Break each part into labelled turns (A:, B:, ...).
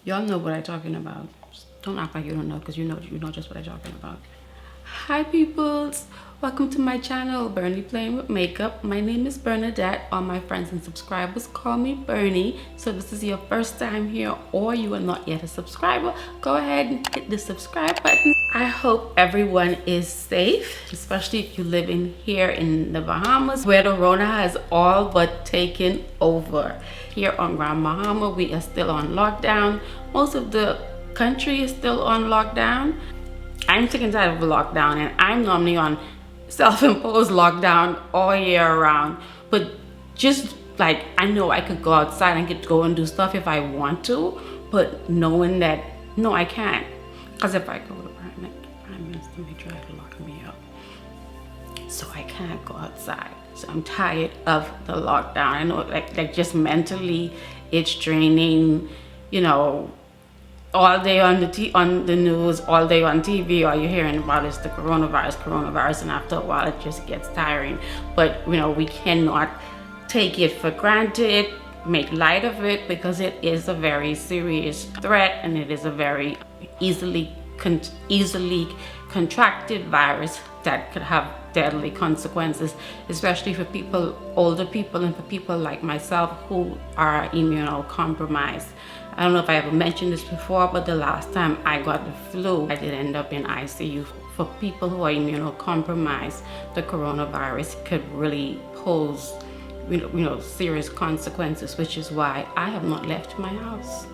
A: Y'all know what I'm talking about. Don't act like you don't know, because you know just what I'm talking about. Hi peoples, welcome to my channel, Bernie Playing with Makeup. My name is Bernadette. All my friends and subscribers call me Bernie. So if this is your first time here or you are not yet a subscriber, go ahead and hit the subscribe button. I hope everyone is safe, especially if you live in here in the Bahamas, where the Rona has all but taken over. Here on Grand Bahama, we are still on lockdown. Most of the country is still on lockdown. I'm sick and tired of the lockdown, and I'm normally on self-imposed lockdown all year round. But just like, I know I could go outside and go and do stuff if I want to, but knowing that, no, I can't. Because if I go to Prime Minister may try to lock me up. So I can't go outside. So I'm tired of the lockdown. I know, like just mentally, it's draining, you know. All day on the news, all day on TV, all you're hearing about is the coronavirus, and after a while it just gets tiring. But you know, we cannot take it for granted, make light of it, because it is a very serious threat, and it is a very easily contracted virus that could have deadly consequences, especially for older people, and for people like myself who are immunocompromised. I don't know if I ever mentioned this before, but the last time I got the flu, I did end up in ICU. For people who are immunocompromised, the coronavirus could really pose, serious consequences, which is why I have not left my house.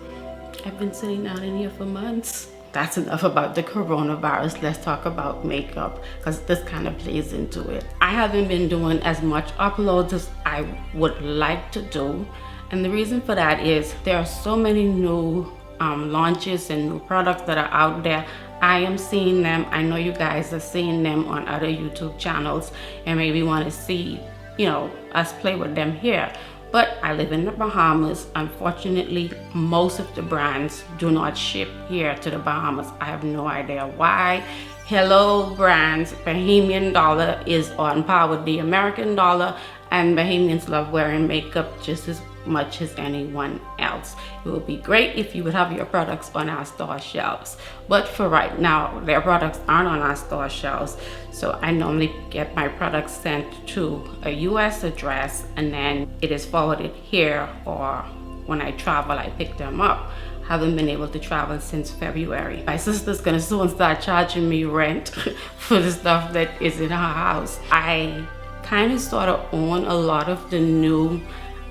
A: I've been sitting down in here for months. That's enough about the coronavirus. Let's talk about makeup, because this kind of plays into it. I haven't been doing as much uploads as I would like to do. And the reason for that is there are so many new launches and new products that are out there. I am seeing them. I know you guys are seeing them on other YouTube channels and maybe want to see, us play with them here. But I live in the Bahamas. Unfortunately, most of the brands do not ship here to the Bahamas. I have no idea why. Hello brands, Bahamian dollar is on par with the American dollar, and Bahamians love wearing makeup just as much as anyone else. It would be great if you would have your products on our store shelves, but for right now their products aren't on our store shelves. So I normally get my products sent to a US address, and then it is forwarded here, or when I travel I pick them up. Haven't been able to travel since February. My sister's gonna soon start charging me rent for the stuff that is in her house. I kind of sort of own a lot of the new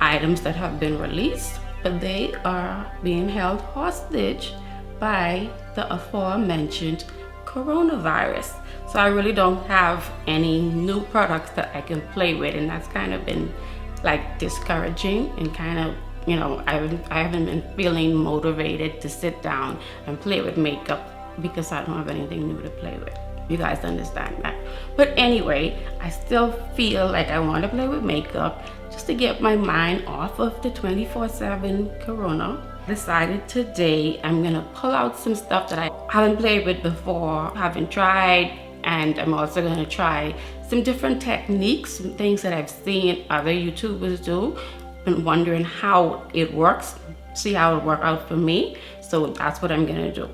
A: items that have been released, but they are being held hostage by the aforementioned coronavirus. So I really don't have any new products that I can play with, and that's kind of been like discouraging, and kind of, I haven't been feeling motivated to sit down and play with makeup because I don't have anything new to play with. You guys understand that. But anyway, I still feel like I want to play with makeup just to get my mind off of the 24/7 corona. Decided today I'm gonna pull out some stuff that I haven't played with before, haven't tried, and I'm also gonna try some different techniques, some things that I've seen other YouTubers do. Been wondering how it works, see how it worked out for me. So that's what I'm gonna do.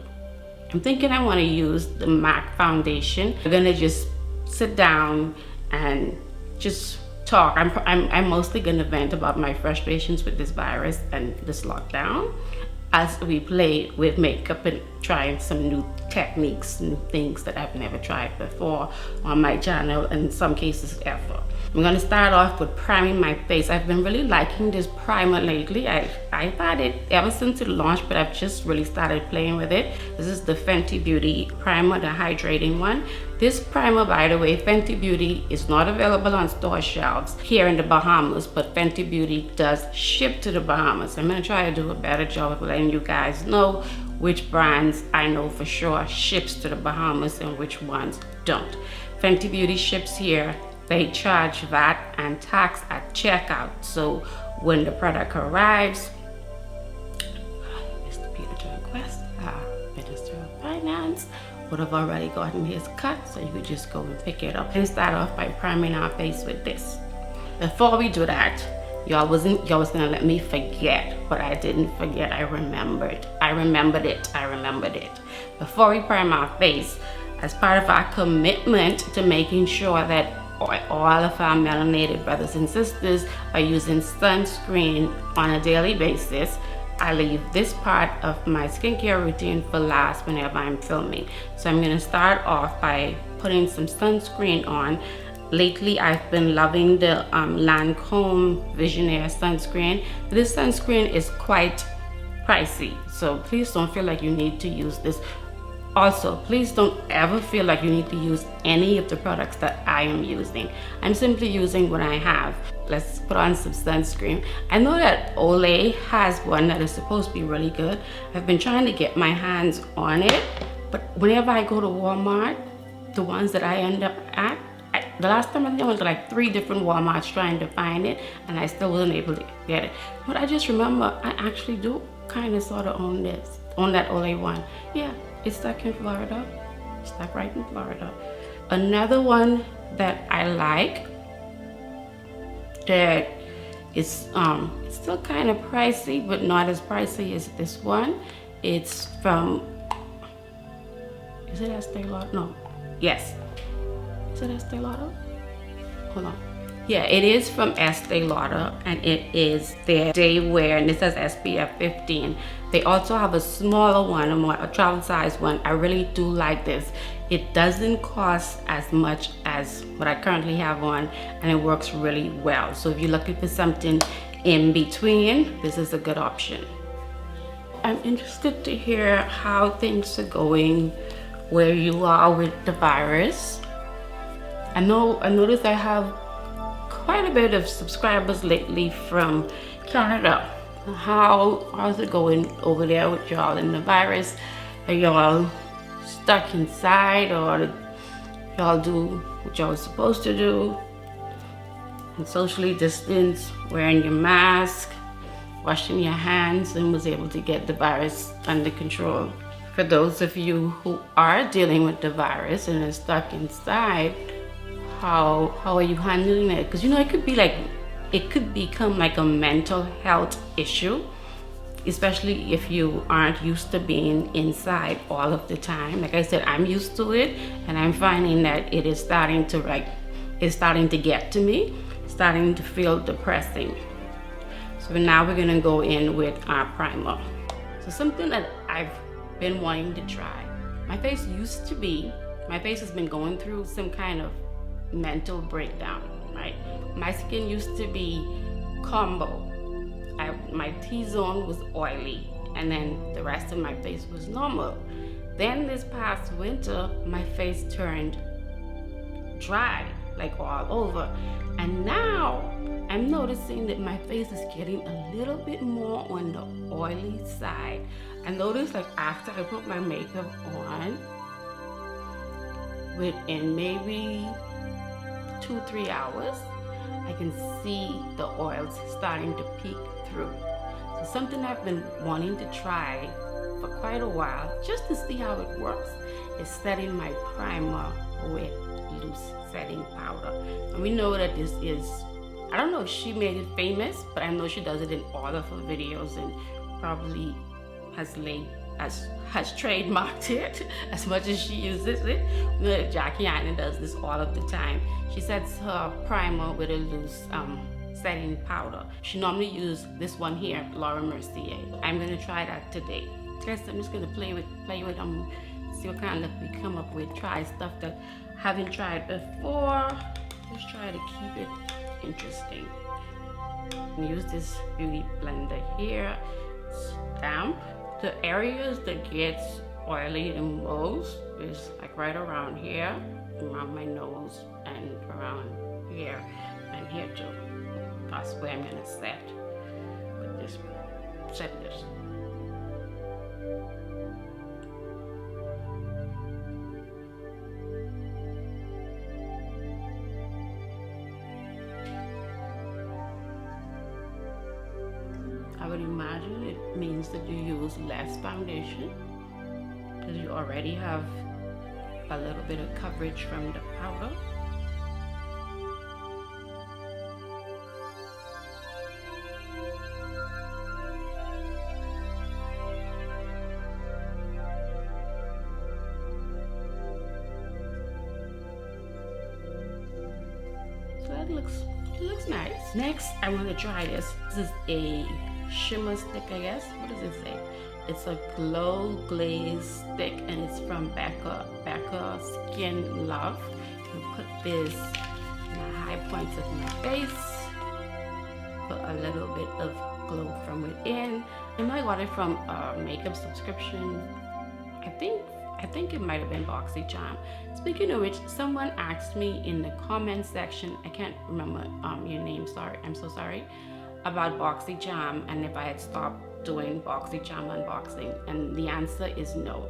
A: I'm thinking I want to use the MAC foundation. I'm gonna just sit down and just talk. I'm mostly gonna vent about my frustrations with this virus and this lockdown as we play with makeup and trying some new techniques, new things that I've never tried before on my channel, and in some cases ever. I'm gonna start off with priming my face. I've been really liking this primer lately. I've had it ever since it launched, but I've just really started playing with it. This is the Fenty Beauty primer, the hydrating one. This primer, by the way, Fenty Beauty is not available on store shelves here in the Bahamas, but Fenty Beauty does ship to the Bahamas. I'm gonna try to do a better job of letting you guys know which brands I know for sure ships to the Bahamas and which ones don't. Fenty Beauty ships here. They charge VAT and tax at checkout. So when the product arrives, Mr. Peter Turnquest, Minister of Finance, would have already gotten his cut, so you could just go and pick it up. And start off by priming our face with this. Before we do that, Y'all was gonna let me forget, but I didn't forget. I remembered it. Before we prime our face, as part of our commitment to making sure that all of our melanated brothers and sisters are using sunscreen on a daily basis, I leave this part of my skincare routine for last whenever I'm filming. So I'm gonna start off by putting some sunscreen on. Lately, I've been loving the Lancome Visionaire sunscreen. This sunscreen is quite pricey, so please don't feel like you need to use this. Also, please don't ever feel like you need to use any of the products that I am using. I'm simply using what I have. Let's put on some sunscreen. I know that Olay has one that is supposed to be really good. I've been trying to get my hands on it, but whenever I go to Walmart, the ones that I end up at, the last time I went to like 3 different Walmarts trying to find it, and I still wasn't able to get it. But I just remember I actually do kind of sort of own that Olay one. Yeah, it's stuck in Florida. Stuck right in Florida. Another one that I like that is still kind of pricey, but not as pricey as this one. It's from, is it Estee Lauder? No. Yes. Is it Estee Lauder? Hold on. Yeah, it is from Estee Lauder, and it is their day wear, and it says SPF 15. They also have a smaller one, a travel size one. I really do like this. It doesn't cost as much as what I currently have on, and it works really well. So if you're looking for something in between, this is a good option. I'm interested to hear how things are going where you are with the virus. I noticed I have quite a bit of subscribers lately from Canada. How's it going over there with y'all in the virus? Are y'all stuck inside, or y'all do what y'all are supposed to do and socially distance, wearing your mask, washing your hands, and was able to get the virus under control? For those of you who are dealing with the virus and are stuck inside, how are you handling it? Because it could become like a mental health issue, especially if you aren't used to being inside all of the time. Like I said, I'm used to it, and I'm finding that it is starting to get to me, starting to feel depressing. So now we're gonna go in with our primer. So something that I've been wanting to try. My face has been going through some kind of mental breakdown, right? My skin used to be combo. My T-zone was oily, and then the rest of my face was normal. Then this past winter, my face turned dry, like all over. And now I'm noticing that my face is getting a little bit more on the oily side. I noticed, like, after I put my makeup on, within maybe 2-3 hours, I can see the oils starting to peek through. So something I've been wanting to try for quite a while, just to see how it works, is setting my primer with loose setting powder. And we know that this is, I don't know if she made it famous, but I know she does it in all of her videos, and probably has trademarked it as much as she uses it. You know that Jackie Aina does this all of the time. She sets her primer with a loose setting powder. She normally uses this one here, Laura Mercier. I'm gonna try that today. Guys, I'm just gonna play with see what kind of look we come up with. Try stuff that I haven't tried before. Just try to keep it interesting. Use this beauty blender here. It's damp. The areas that gets oily the most is like right around here, around my nose, and around here, and here too. That's where I'm gonna set this. I would imagine it means that you use less foundation because you already have a little bit of coverage from the powder. Next, I want to try this. This is a shimmer stick, I guess. What does it say? It's a glow glaze stick, and it's from Becca Skin Love. I'll put this in the high points of my face for a little bit of glow from within. And I got it from a makeup subscription. I think it might have been BoxyCharm. Speaking of which, someone asked me in the comment section, I can't remember your name, sorry, I'm so sorry, about BoxyCharm and if I had stopped doing BoxyCharm unboxing, and the answer is no.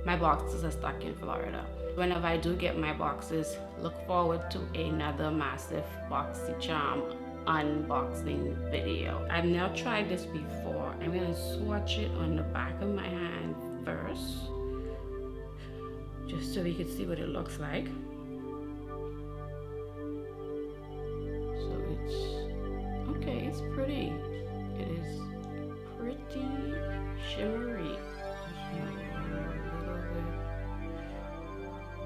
A: My boxes are stuck in Florida. Whenever I do get my boxes, look forward to another massive BoxyCharm unboxing video. I've never tried this before. I'm gonna swatch it on the back of my hand first, just so we can see what it looks like. So it's okay, it's pretty. It is pretty shimmery. Just a little bit.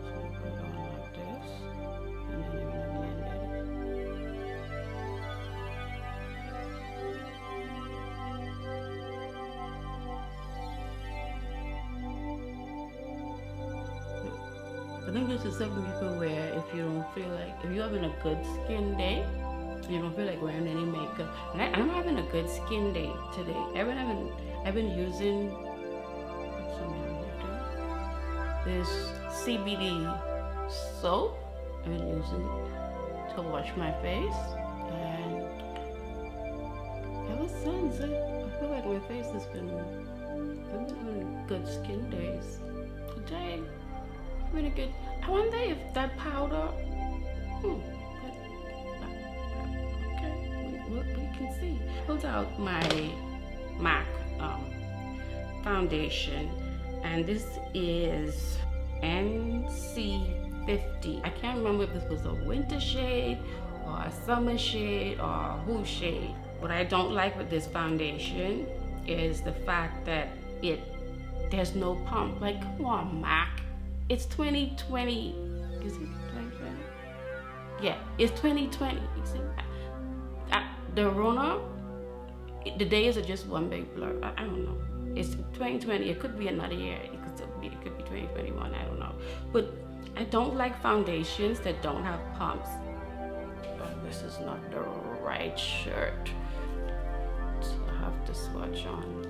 A: So put it on like this, and then you're gonna blend it. I think this is something you can wear if you don't feel like, if you're having a good skin day, you don't feel like wearing any makeup. And I'm having a good skin day today. I've been using, what's some down here too? This CBD soap. I've been using to wash my face, and ever since I feel like my face has been, I've been having good skin days. Today, really good. I wonder if that powder, okay, we can see. Pulled out my MAC foundation, and this is NC50. I can't remember if this was a winter shade or a summer shade or who shade. What I don't like with this foundation is the fact that there's no pump. Like, come on, MAC. It's 2020. Is it 2020? Yeah, it's 2020. You see, the Rona, the days are just one big blur. I don't know. It's 2020. It could be another year. It could be 2021. I don't know. But I don't like foundations that don't have pumps. Oh, this is not the right shirt. So I have to swatch on.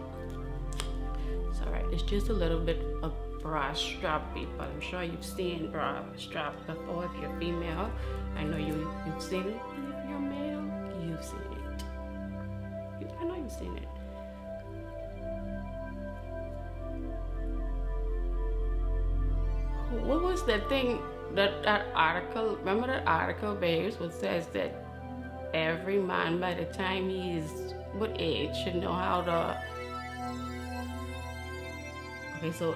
A: It's alright. It's just a little bit of bra strap, people. I'm sure you've seen bra strap before. If you're female, I know you've seen it. And if you're male, you've seen it. I know you've seen it. What was that thing, that article? Remember that article, babes, what says that every man by the time he's what age should know how to. Okay, so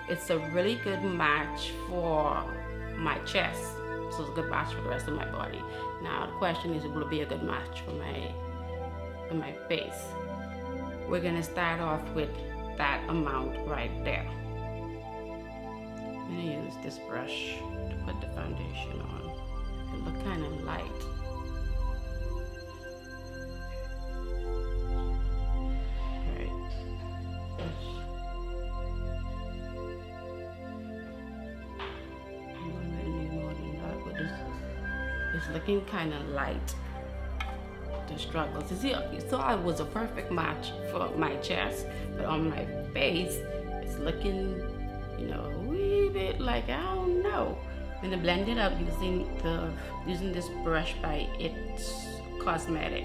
A: it's a really good match for my chest. So it's a good match for the rest of my body. Now the question is, will it be a good match for my face? We're gonna start off with that amount right there. I'm gonna use this brush to put the foundation on. It look kind of light. It's looking kind of light. The struggles. You see, so I was a perfect match for my chest, but on my face, it's looking, a wee bit like, I don't know. I'm gonna blend it up using this brush by It's Cosmetic.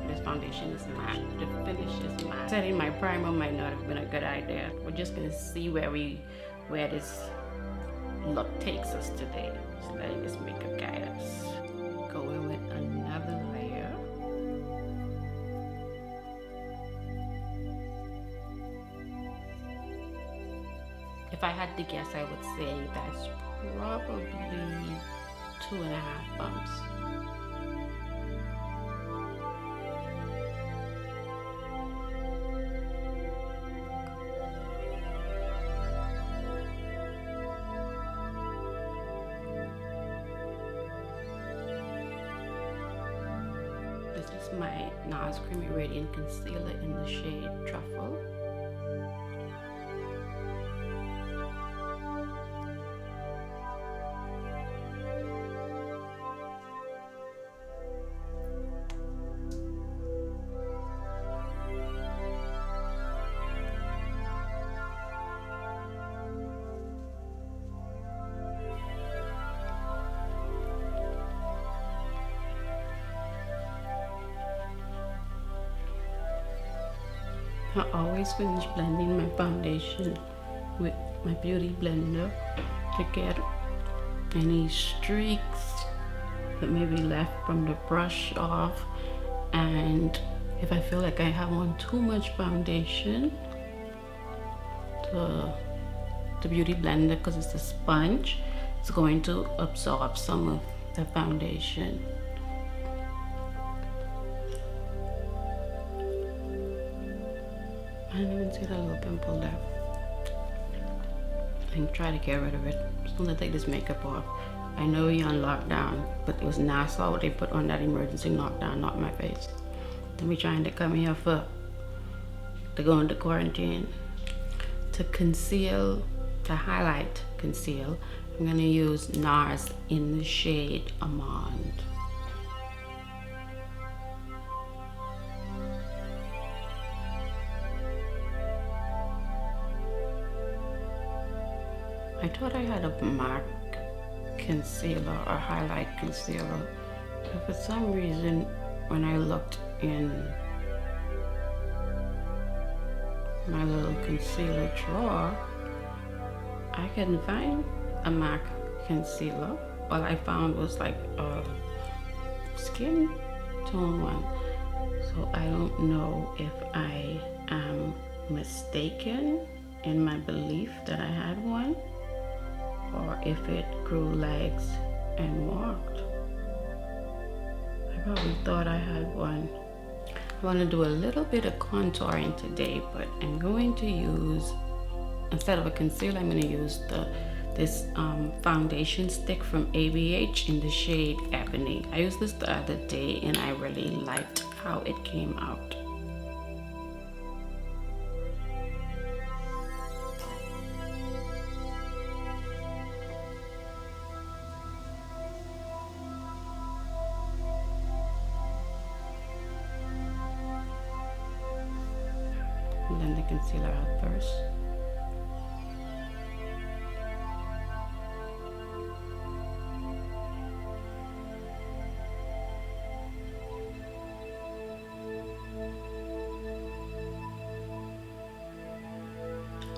A: This foundation is matte. The finish is matte. Setting my primer might not have been a good idea. We're just gonna see where this look takes us today. So letting this makeup guide us. Go in with another layer. If I had to guess, I would say that's probably 2.5 bumps. my NARS Creamy Radiant Concealer in the shade Truffle. I always finish blending my foundation with my beauty blender to get any streaks that may be left from the brush off. And if I feel like I have on too much foundation, the beauty blender, because it's a sponge, it's going to absorb some of the foundation. I didn't even see that little pimple left. And try to get rid of it. As soon as I take this makeup off. I know you're on lockdown, but it was Nassau. They put on that emergency lockdown, not my face. Then we trying to come here to go into quarantine. To conceal, to highlight, conceal, I'm gonna use NARS in the shade Almond. I thought I had a MAC concealer or highlight concealer, but for some reason when I looked in my little concealer drawer, I couldn't find a MAC concealer. All I found was like a skin tone one. So I don't know if I am mistaken in my belief that I had one, or if it grew legs and walked. I probably thought I had one. I want to do a little bit of contouring today, but I'm going to use, instead of a concealer, I'm going to use this foundation stick from ABH in the shade Ebony. I used this the other day and I really liked how it came out. Blend the concealer out first.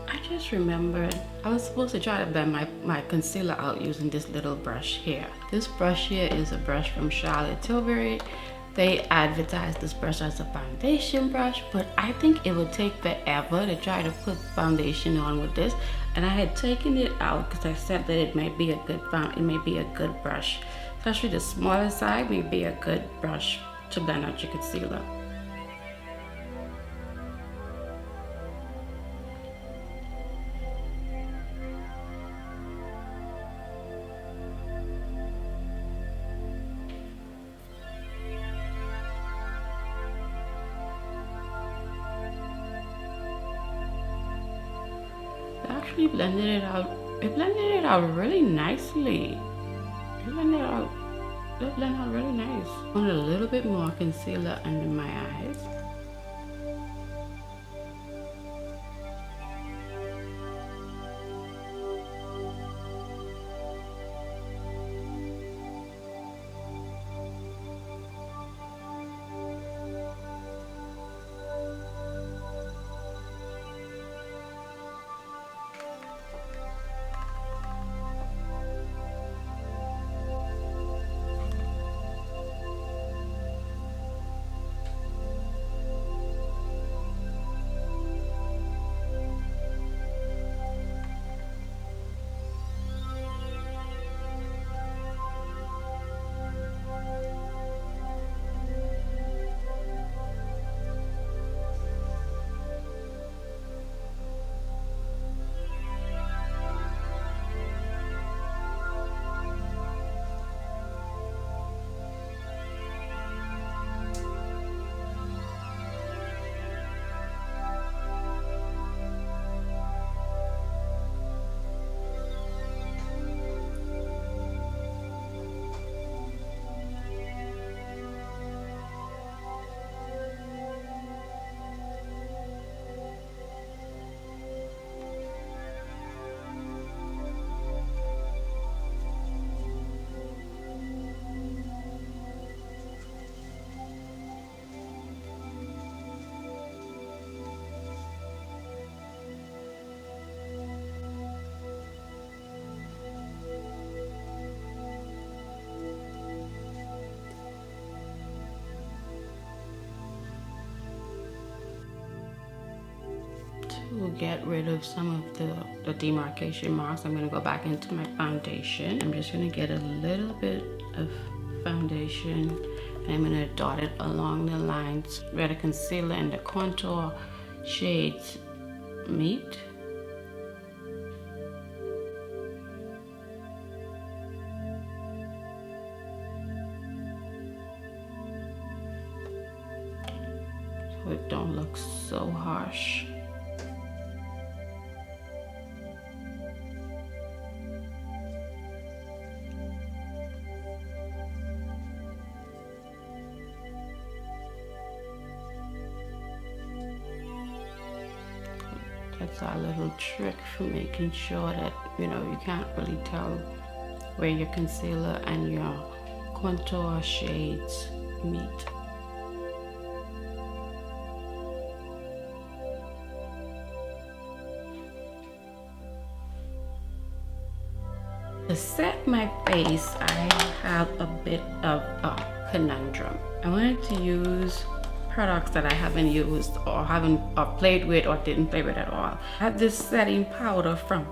A: I just remembered I was supposed to try to blend my concealer out using this little brush here. This brush here is a brush from Charlotte Tilbury. They advertise this brush as a foundation brush, but I think it would take forever to try to put foundation on with this. And I had taken it out because I said that it might be a good brush. Especially the smaller side may be a good brush to blend out your concealer. Actually blended it out. It blended it out really nicely. It blended out really nice. I want a little bit more concealer under my eyes. to get rid of some of the demarcation marks, I'm going to go back into my foundation. I'm just going to get a little bit of foundation and I'm going to dot it along the lines where the concealer and the contour shades meet. So it don't look so harsh. That's our little trick for making sure that, you know, you can't really tell where your concealer and your contour shades meet. To set my face, I have a bit of a conundrum. I wanted to use products that I haven't used or haven't played with or didn't play with at all. I have this setting powder from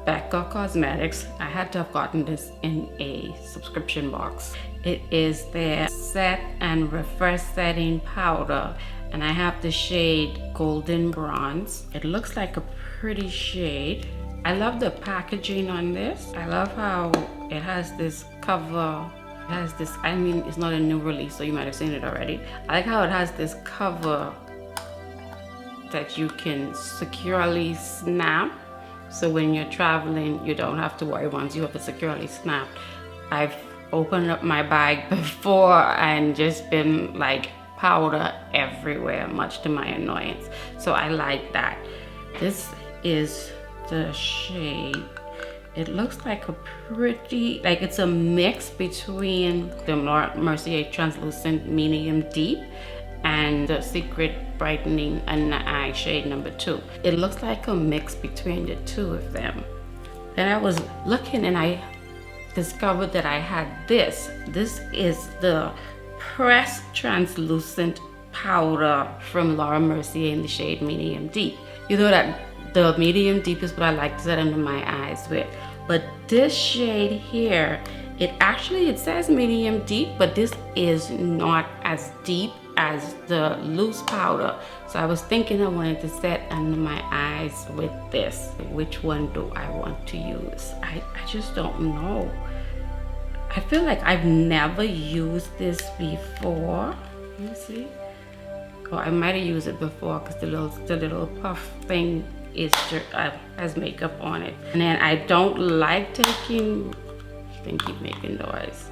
A: Becca Cosmetics. I had to have gotten this in a subscription box. It is their Set and Refresh Setting Powder, and I have the shade Golden Bronze. It looks like a pretty shade. I love the packaging on this. I love how it has this cover. It has this, I mean, it's not a new release, so you might have seen it already. I like how it has this cover that you can securely snap. So when you're traveling, you don't have to worry once you have it securely snapped. I've opened up my bag before and just been like powder everywhere, much to my annoyance. So I like that. This is the shade. It looks like a pretty, like it's a mix between the Laura Mercier Translucent Medium Deep and the Secret Brightening Under Eye shade number 2. It looks like a mix between the two of them. Then I was looking and I discovered that I had this. This is the Pressed Translucent Powder from Laura Mercier in the shade Medium Deep. You know that the medium deep is what I like to set under my eyes with. But this shade here, it says medium deep, but this is not as deep as the loose powder. So I was thinking I wanted to set under my eyes with this. Which one do I want to use? I just don't know. I feel like I've never used this before. Let me see. Oh, I might have used it before because the little puff thing has makeup on it. And then I don't like taking, then keep making noise.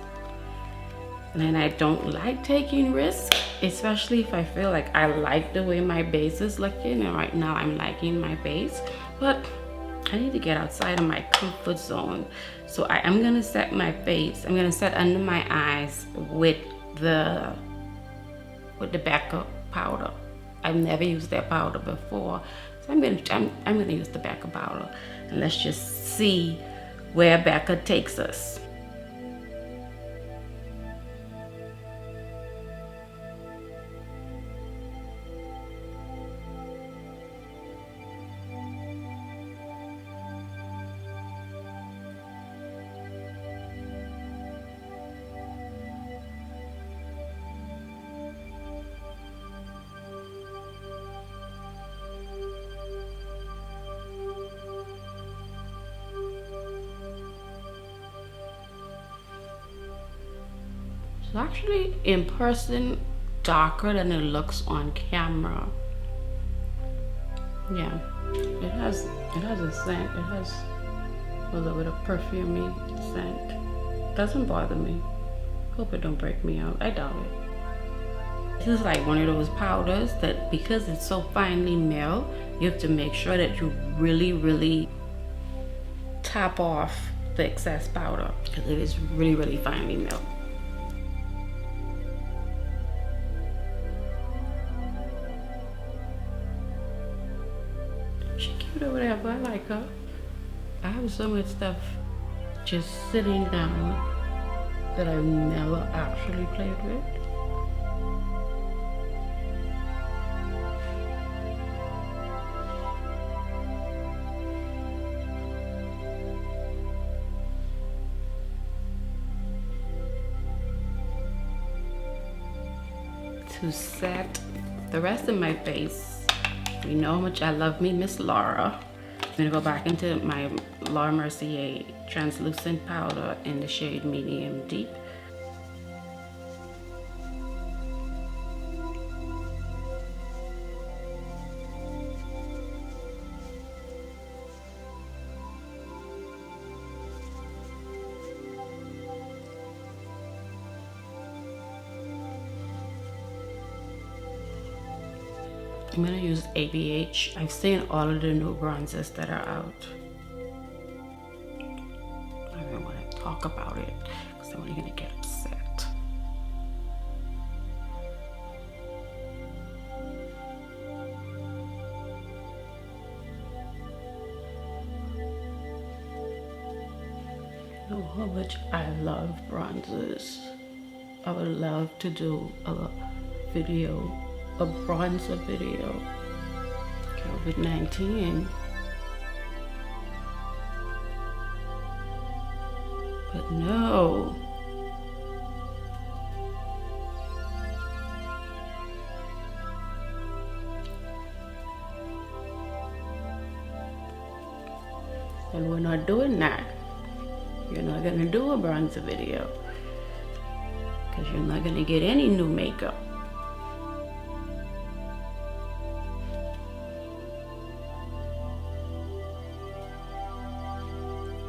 A: And then I don't like taking risks, especially if I feel like I like the way my base is looking, and right now I'm liking my base, but I need to get outside of my comfort zone. So I am gonna set my face, I'm gonna set under my eyes with the Becca powder. I've never used that powder before. So I'm gonna use the Becca powder, and let's just see where Becca takes us. It's actually in person darker than it looks on camera. Yeah, it has a scent. It has a little bit of perfumey scent. Doesn't bother me. Hope it don't break me out. I doubt it. This is like one of those powders that, because it's so finely milled, you have to make sure that you really tap off the excess powder, because it is really finely milled. She cute or whatever, I like her. I have so much stuff just sitting down that I've never actually played with. to set the rest of my face. You know how much I love me Miss Laura. I'm gonna go back into my Laura Mercier translucent powder in the shade Medium Deep. I'm gonna use ABH. I've seen all of the new bronzers that are out. I don't want to talk about it because I'm only gonna get upset. You know how much I love bronzers. I would love to do a video, a bronzer video. COVID-19. But no. And we're not doing that. You're not gonna do a bronzer video because you're not gonna get any new makeup.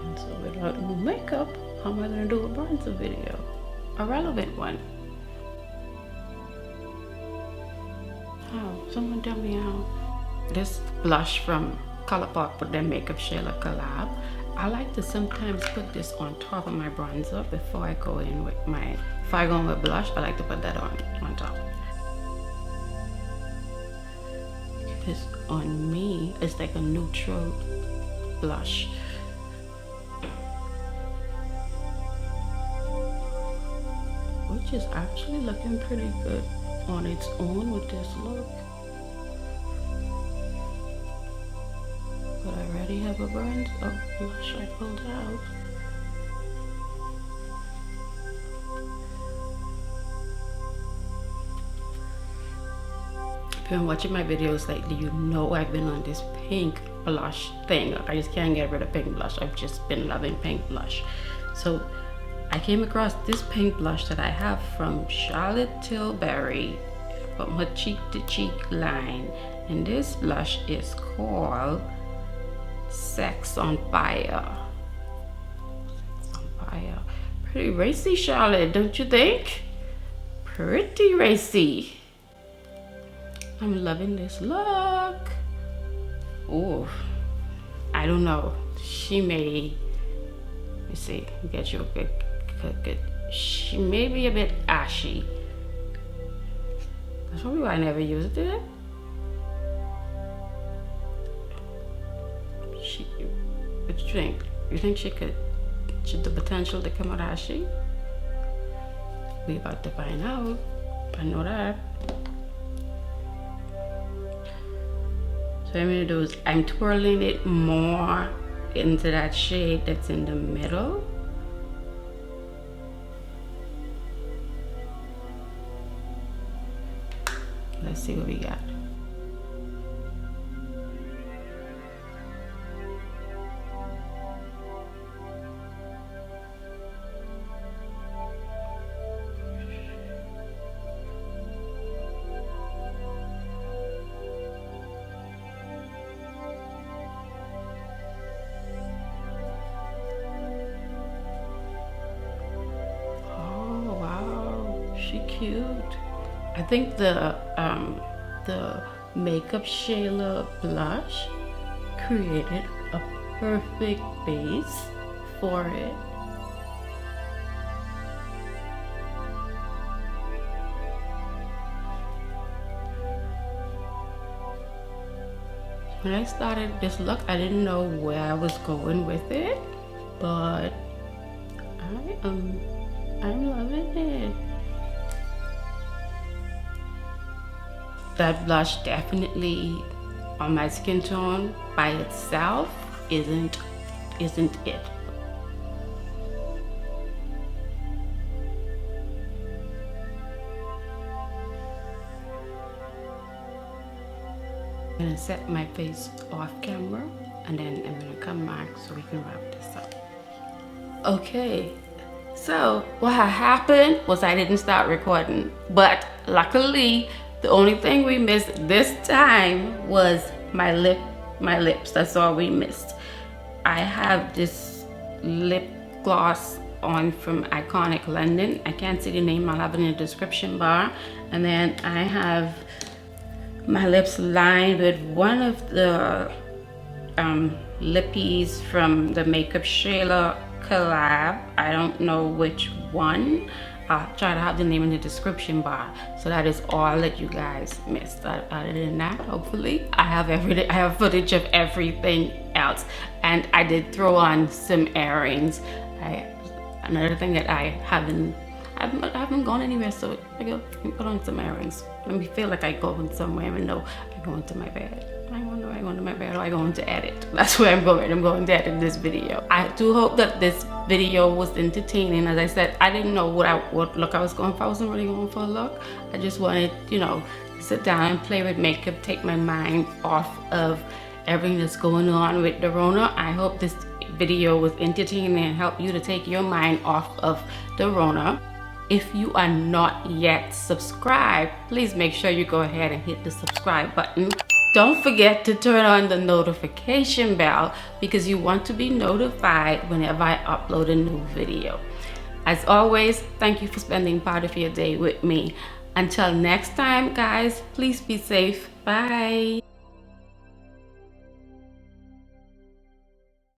A: And so without new makeup, how am I gonna do a bronzer video? A relevant one. How? Someone tell me how. This blush from ColourPop with their Makeup Shayla collab. I like to sometimes put this on top of my bronzer before I go in with my, if I go in with blush, I like to put that on top. This on me is like a neutral blush. Which is actually looking pretty good on its own with this look. But I already have a blush I pulled out. If you've been watching my videos lately, you know I've been on this pink blush thing. Like, I just can't get rid of pink blush. I've just been loving pink blush. So I came across this pink blush that I have from Charlotte Tilbury from her Cheek to Cheek line. And this blush is called Sex on Fire. Sex on Fire. Pretty racy, Charlotte, don't you think? Pretty racy. I'm loving this look. Oh, I don't know. She may, let me see, get you a good. She may be a bit ashy. That's probably why I never used it. What do you think? You think she could the potential to come out ashy? We about to find out. I know that. So what I'm gonna do is I'm twirling it more into that shade that's in the middle. Let's see what we got. Cute. I think the Makeup Shayla blush created a perfect base for it. When I started this look, I didn't know where I was going with it, but I'm loving it. That blush definitely on my skin tone by itself isn't it. gonna set my face off camera and then I'm gonna come back so we can wrap this up. Okay, so what happened was I didn't start recording, but luckily the only thing we missed this time was my lips. That's all we missed. I have this lip gloss on from Iconic London. I can't see the name, I'll have it in the description bar. And then I have my lips lined with one of the lippies from the Makeup Shayla collab. I don't know which one. I'll try to have the name in the description bar. So that is all that you guys missed. Other than that, hopefully I have footage of everything else. And I did throw on some earrings. Another thing that I haven't gone anywhere, so I go put on some earrings. Let me feel like I going somewhere and know I go into my bed. I wonder I go into my bed or I go into edit. That's where I'm going. I'm going to edit this video. I do hope that this video was entertaining. As I said, I didn't know what look I was going for. I wasn't really going for a look. I just wanted, you know, sit down and play with makeup, take my mind off of everything that's going on with the Rona. I hope this video was entertaining and help you to take your mind off of the Rona. If you are not yet subscribed, please make sure you go ahead and hit the subscribe button. Don't forget to turn on the notification bell because you want to be notified whenever I upload a new video. As always, thank you for spending part of your day with me. Until next time, guys, please be safe. Bye.